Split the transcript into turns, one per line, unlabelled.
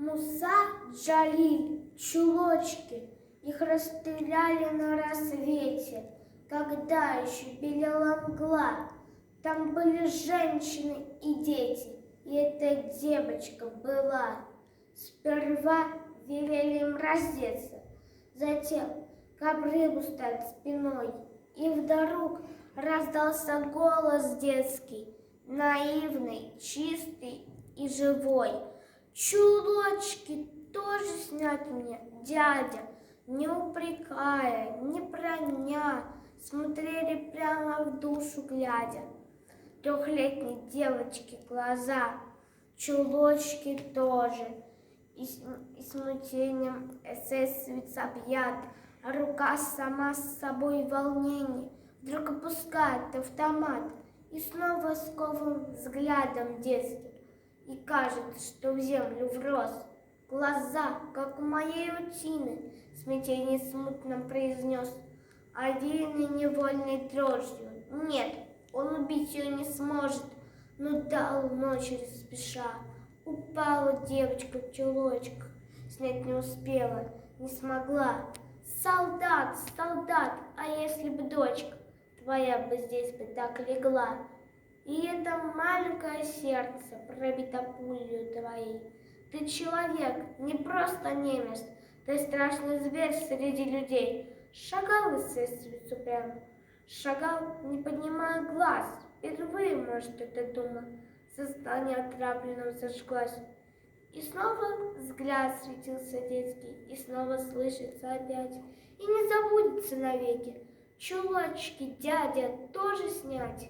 Муса, Джалиль, чулочки, их расстреляли на рассвете, когда еще белела мгла. Там были женщины и дети, и эта девочка была. Сперва велели им раздеться, затем к обрыву стать спиной, и вдруг раздался голос детский, наивный, чистый и живой. Чулочки тоже снять мне, дядя, не упрекая, не броня, смотрели прямо в душу глядя. Трехлетней девочки глаза, чулочки тоже, и смятением эсэсовец объят, а рука сама с собой в волнении вдруг опускает автомат и снова сковым взглядом детским. И кажется, что в землю врос. Глаза, как у моей утины, смятение смутно произнес, овеянный невольной дрожью. Нет, он убить ее не сможет, но дал ночью спеша. Упала девочка в чулочках, снять не успела, не смогла. Солдат, солдат, а если бы дочка твоя бы здесь бы так легла? И это маленькое сердце пробито пулью твоей. Ты человек, не просто немец, ты страшный зверь среди людей. Шагал эсэсовец упрямо, шагал, не поднимая глаз. Впервые, может, эта дума сознание отравленным зажглась. И снова взгляд светился детский, и снова слышится опять, и не забудется навеки. Чулочки, дядя, тоже снять.